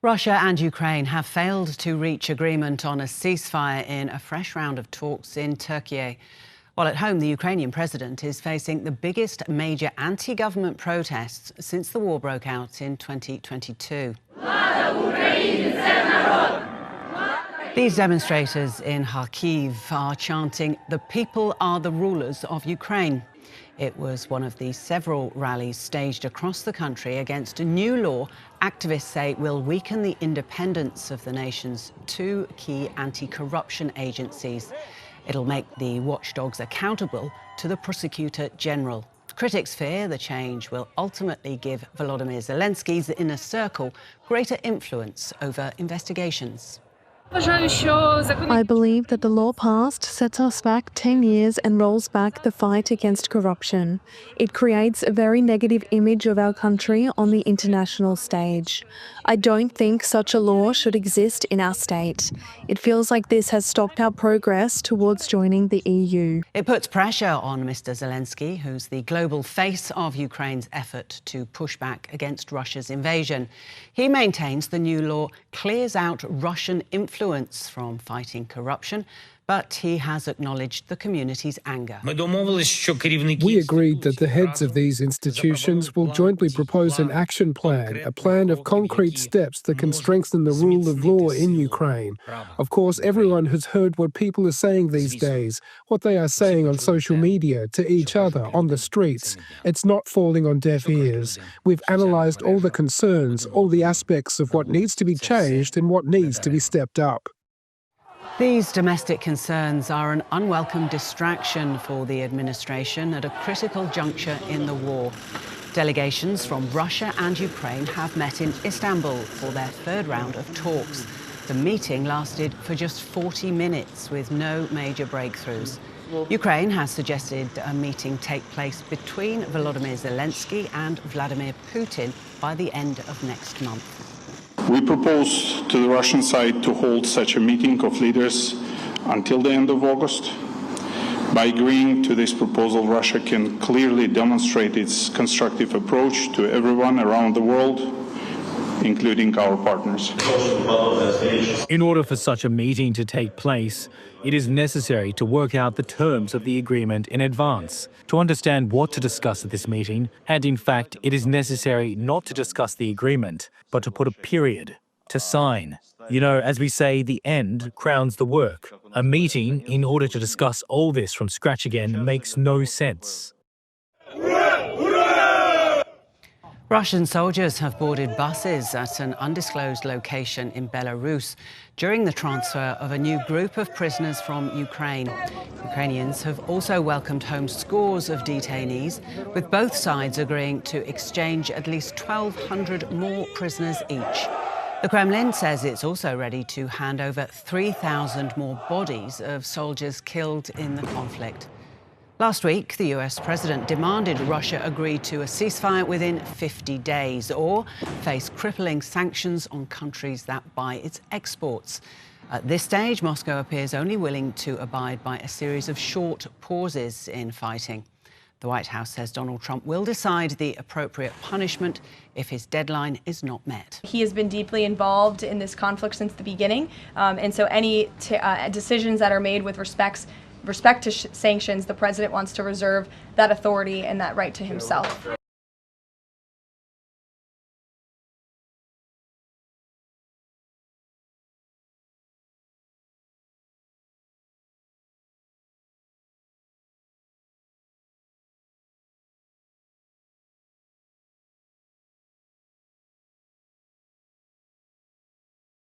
Russia and Ukraine have failed to reach agreement on a ceasefire in a fresh round of talks in Turkey. While at home, the Ukrainian president is facing the biggest major anti-government protests since the war broke out in 2022. These demonstrators in Kyiv are chanting, "The people are the rulers of Ukraine." It was one of the several rallies staged across the country against a new law activists say will weaken the independence of the nation's two key anti-corruption agencies. It'll make the watchdogs accountable to the prosecutor general. Critics fear the change will ultimately give Volodymyr Zelensky's inner circle greater influence over investigations. I believe that the law passed sets us back 10 years and rolls back the fight against corruption. It creates a very negative image of our country on the international stage. I don't think such a law should exist in our state. It feels like this has stopped our progress towards joining the EU. It puts pressure on Mr. Zelenskyy, who's the global face of Ukraine's effort to push back against Russia's invasion. He maintains the new law clears out Russian influence from fighting corruption, but he has acknowledged the community's anger. We agreed that the heads of these institutions will jointly propose an action plan, a plan of concrete steps that can strengthen the rule of law in Ukraine. Of course, everyone has heard what people are saying these days, what they are saying on social media, to each other, on the streets. It's not falling on deaf ears. We've analysed all the concerns, all the aspects of what needs to be changed and what needs to be stepped up. These domestic concerns are an unwelcome distraction for the administration at a critical juncture in the war. Delegations from Russia and Ukraine have met in Istanbul for their third round of talks. The meeting lasted for just 40 minutes with no major breakthroughs. Ukraine has suggested a meeting take place between Volodymyr Zelenskyy and Vladimir Putin by the end of next month. We propose to the Russian side to hold such a meeting of leaders until the end of August. By agreeing to this proposal, Russia can clearly demonstrate its constructive approach to everyone around the world, including our partners. In order for such a meeting to take place, it is necessary to work out the terms of the agreement in advance, to understand what to discuss at this meeting, and in fact, it is necessary not to discuss the agreement, but to put a period, to sign. You know, as we say, the end crowns the work. A meeting, in order to discuss all this from scratch again, makes no sense. Russian soldiers have boarded buses at an undisclosed location in Belarus during the transfer of a new group of prisoners from Ukraine. Ukrainians have also welcomed home scores of detainees, with both sides agreeing to exchange at least 1,200 more prisoners each. The Kremlin says it's also ready to hand over 3,000 more bodies of soldiers killed in the conflict. Last week, the US president demanded Russia agree to a ceasefire within 50 days or face crippling sanctions on countries that buy its exports. At this stage, Moscow appears only willing to abide by a series of short pauses in fighting. The White House says Donald Trump will decide the appropriate punishment if his deadline is not met. He has been deeply involved in this conflict since the beginning, and so any decisions that are made with respect to sanctions, the president wants to reserve that authority and that right to himself.